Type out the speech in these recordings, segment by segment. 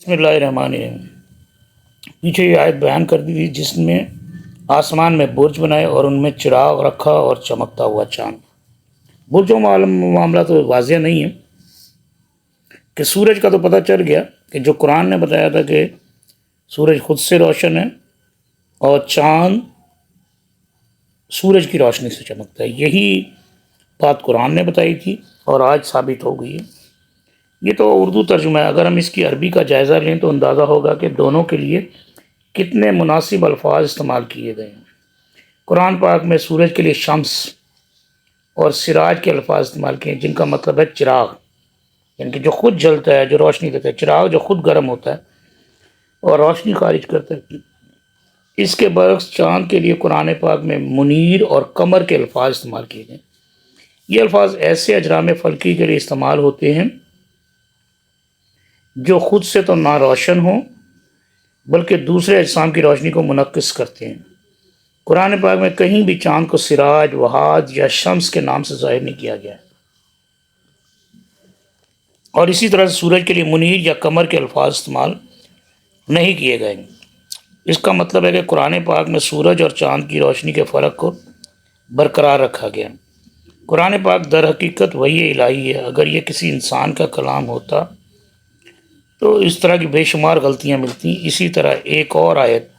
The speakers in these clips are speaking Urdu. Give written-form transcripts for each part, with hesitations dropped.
بسم اللہ الرحمن الرحیم۔ پیچھے یہ آیت بیان کر دی تھی جس میں آسمان میں برج بنائے اور ان میں چراغ رکھا اور چمکتا ہوا چاند۔ برجوں معاملہ تو واضح نہیں ہے کہ سورج کا تو پتہ چل گیا کہ جو قرآن نے بتایا تھا کہ سورج خود سے روشن ہے اور چاند سورج کی روشنی سے چمکتا ہے، یہی بات قرآن نے بتائی تھی اور آج ثابت ہو گئی ہے۔ یہ تو اردو ترجمہ ہے، اگر ہم اس کی عربی کا جائزہ لیں تو اندازہ ہوگا کہ دونوں کے لیے کتنے مناسب الفاظ استعمال کیے گئے ہیں۔ قرآن پاک میں سورج کے لیے شمس اور سراج کے الفاظ استعمال کیے ہیں جن کا مطلب ہے چراغ، یعنی کہ جو خود جلتا ہے، جو روشنی دیتا ہے، چراغ جو خود گرم ہوتا ہے اور روشنی خارج کرتا ہے۔ اس کے برعکس چاند کے لیے قرآن پاک میں منیر اور قمر کے الفاظ استعمال کیے گئے۔ یہ الفاظ ایسے اجرام فلکی کے لیے استعمال ہوتے ہیں جو خود سے تو نہ روشن ہوں بلکہ دوسرے اجسام کی روشنی کو منعکس کرتے ہیں۔ قرآن پاک میں کہیں بھی چاند کو سراج، وہاج یا شمس کے نام سے ظاہر نہیں کیا گیا ہے، اور اسی طرح سے سورج کے لیے منیر یا قمر کے الفاظ استعمال نہیں کیے گئے ہیں۔ اس کا مطلب ہے کہ قرآن پاک میں سورج اور چاند کی روشنی کے فرق کو برقرار رکھا گیا۔ قرآن پاک در حقیقت وحی الہی ہے۔ اگر یہ کسی انسان کا کلام ہوتا تو اس طرح کی بے شمار غلطیاں ملتی۔ اسی طرح ایک اور آیت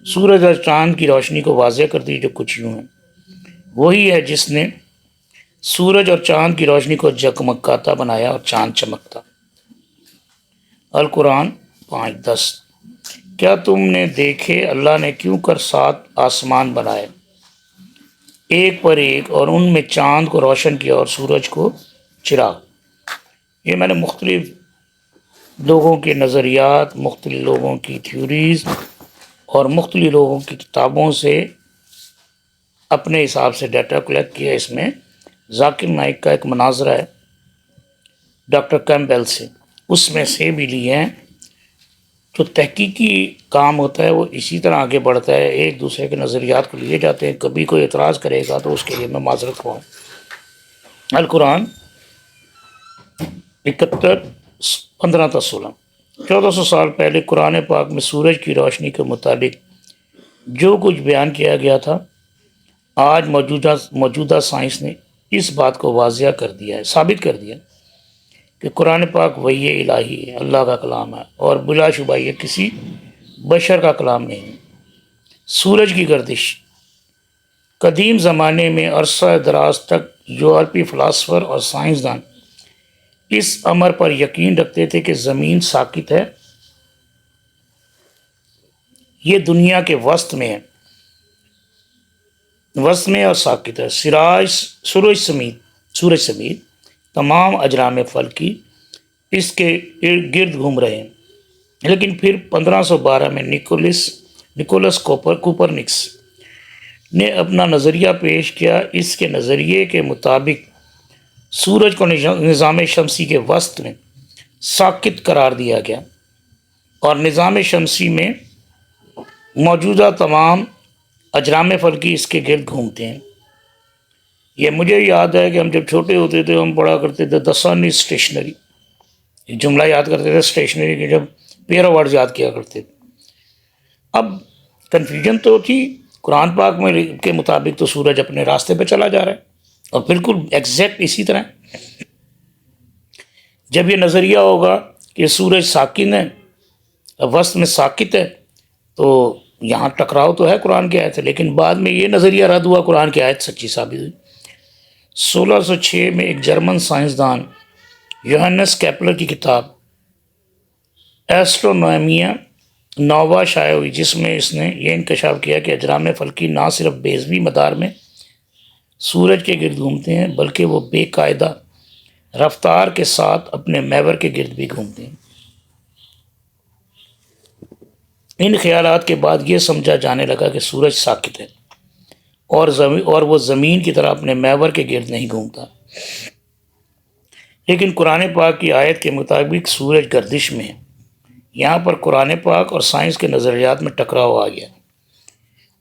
سورج اور چاند کی روشنی کو واضح کرتی جو کچھ یوں ہے، وہی ہے جس نے سورج اور چاند کی روشنی کو جگمگاتا بنایا اور چاند چمکتا۔ القرآن 5:10۔ کیا تم نے دیکھے اللہ نے کیوں کر 7 آسمان بنائے ایک پر ایک، اور ان میں چاند کو روشن کیا اور سورج کو چراغ۔ یہ میں نے مختلف لوگوں کے نظریات، مختلف لوگوں کی تھیوریز اور مختلف لوگوں کی کتابوں سے اپنے حساب سے ڈیٹا کلیکٹ کیا۔ اس میں ذاکر نائک کا ایک مناظرہ ہے ڈاکٹر کیمپبیل سے، اس میں سے بھی لیے ہیں۔ جو تحقیقی کام ہوتا ہے وہ اسی طرح آگے بڑھتا ہے، ایک دوسرے کے نظریات کو لیے جاتے ہیں۔ کبھی کوئی اعتراض کرے گا تو اس کے لیے میں معذرت خواہ ہوں۔ القرآن 71 15-16۔ 1400 سال پہلے قرآن پاک میں سورج کی روشنی کے متعلق جو کچھ بیان کیا گیا تھا، آج موجودہ سائنس نے اس بات کو واضح کر دیا ہے، ثابت کر دیا کہ قرآن پاک وحی الہی ہے، اللہ کا کلام ہے، اور بلا شبہ یہ کسی بشر کا کلام نہیں ہے۔ سورج کی گردش قدیم زمانے میں عرصہ دراز تک یورپی فلاسفر اور سائنسدان اس امر پر یقین رکھتے تھے کہ زمین ساکت ہے، یہ دنیا کے وسط میں ہے، وسط میں اور ساکت ہے۔ سورج سمیت تمام اجرام فلکی اس کے گرد گھوم رہے ہیں۔ لیکن پھر 1512 میں نکولس کوپرنکس نے اپنا نظریہ پیش کیا۔ اس کے نظریے کے مطابق سورج کو نظام شمسی کے وسط میں ساکت قرار دیا گیا اور نظام شمسی میں موجودہ تمام اجرام فلکی اس کے گرد گھومتے ہیں۔ یہ مجھے یاد ہے کہ ہم جب چھوٹے ہوتے تھے ہم پڑھا کرتے تھے the sun is stationary، ایک جملہ یاد کرتے تھے اسٹیشنری کے، جب پیئر ورڈ یاد کیا کرتے تھے۔ اب کنفیوژن تو تھی، قرآن پاک میں کے مطابق تو سورج اپنے راستے پہ چلا جا رہا ہے، اور بالکل ایگزیکٹ اسی طرح جب یہ نظریہ ہوگا کہ سورج ساکن ہے، وسط میں ساکت ہے، تو یہاں ٹکراؤ تو ہے قرآن کی آیت ہے، لیکن بعد میں یہ نظریہ رد ہوا، قرآن کی آیت سچی ثابت ہوئی۔ 1606 میں ایک جرمن سائنسدان یوہنس کیپلر کی کتاب ایسٹرونومیا نووا شائع ہوئی، جس میں اس نے یہ انکشاف کیا کہ اجرام فلکی نہ صرف بیضوی مدار میں سورج کے گرد گھومتے ہیں بلکہ وہ بے قاعدہ رفتار کے ساتھ اپنے محور کے گرد بھی گھومتے ہیں۔ ان خیالات کے بعد یہ سمجھا جانے لگا کہ سورج ساکت ہے اور وہ زمین کی طرح اپنے محور کے گرد نہیں گھومتا۔ لیکن قرآن پاک کی آیت کے مطابق سورج گردش میں ہے۔ یہاں پر قرآن پاک اور سائنس کے نظریات میں ٹکراؤ آ گیا۔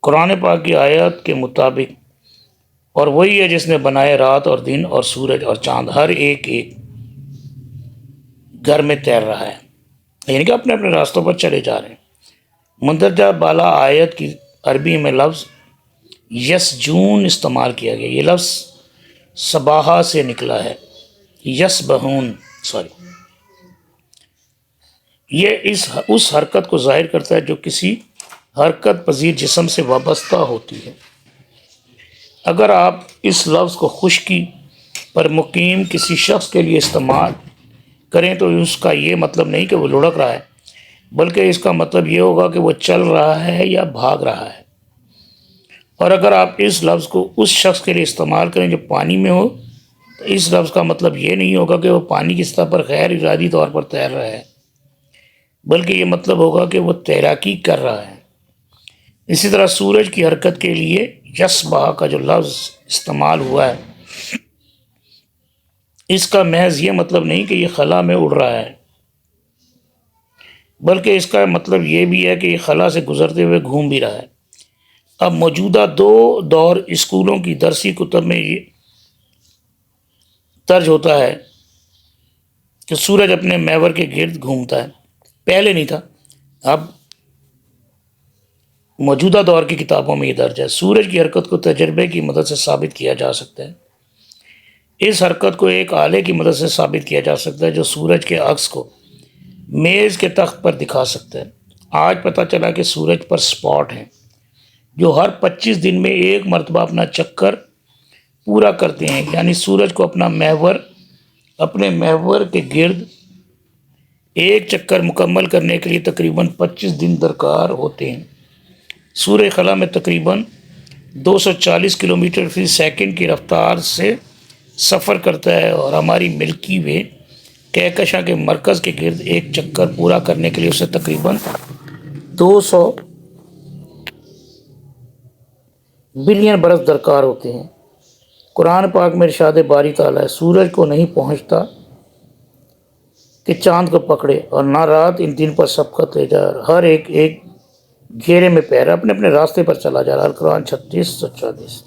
قرآن پاک کی آیت کے مطابق اور وہی ہے جس نے بنائے رات اور دن اور سورج اور چاند، ہر ایک گھر میں تیر رہا ہے۔ یعنی کہ اپنے اپنے راستوں پر چلے جا رہے ہیں۔ مندرجہ بالا آیت کی عربی میں لفظ یسجون استعمال کیا گیا۔ یہ لفظ صباحہ سے نکلا ہے، یسبحون یہ اس حرکت کو ظاہر کرتا ہے جو کسی حرکت پذیر جسم سے وابستہ ہوتی ہے۔ اگر آپ اس لفظ کو خشکی پر مقیم کسی شخص کے لیے استعمال کریں تو اس کا یہ مطلب نہیں کہ وہ لڑک رہا ہے، بلکہ اس کا مطلب یہ ہوگا کہ وہ چل رہا ہے یا بھاگ رہا ہے۔ اور اگر آپ اس لفظ کو اس شخص کے لیے استعمال کریں جو پانی میں ہو تو اس لفظ کا مطلب یہ نہیں ہوگا کہ وہ پانی کی سطح پر غیر ارادی طور پر تیر رہا ہے، بلکہ یہ مطلب ہوگا کہ وہ تیراکی کر رہا ہے۔ اسی طرح سورج کی حرکت کے لیے یسبح کا جو لفظ استعمال ہوا ہے، اس کا محض یہ مطلب نہیں کہ یہ خلا میں اڑ رہا ہے، بلکہ اس کا مطلب یہ بھی ہے کہ یہ خلا سے گزرتے ہوئے گھوم بھی رہا ہے۔ اب موجودہ دور اسکولوں کی درسی کتب میں یہ درج ہوتا ہے کہ سورج اپنے محور کے گرد گھومتا ہے۔ پہلے نہیں تھا، اب موجودہ دور کی کتابوں میں یہ درج ہے۔ سورج کی حرکت کو تجربے کی مدد سے ثابت کیا جا سکتا ہے۔ اس حرکت کو ایک آلے کی مدد سے ثابت کیا جا سکتا ہے جو سورج کے عکس کو میز کے تخت پر دکھا سکتا ہے۔ آج پتہ چلا کہ سورج پر سپاٹ ہیں جو ہر 25 دن میں ایک مرتبہ اپنا چکر پورا کرتے ہیں، یعنی سورج کو اپنے محور کے گرد ایک چکر مکمل کرنے کے لیے تقریباً 25 دن درکار ہوتے ہیں۔ سورج خلا میں تقریباً 240 کلومیٹر فی سیکنڈ کی رفتار سے سفر کرتا ہے اور ہماری ملکی وے کہکشاں کے مرکز کے گرد ایک چکر پورا کرنے کے لیے اسے تقریباً 200 بلین برس درکار ہوتے ہیں۔ قرآن پاک میں ارشاد باری تعالیٰ ہے، سورج کو نہیں پہنچتا کہ چاند کو پکڑے اور نہ رات ان دن پر سبقت لے جا، ہر ایک گھیرے میں پیر اپنے اپنے راستے پر چلا جا رہا۔ القرآن 36:34۔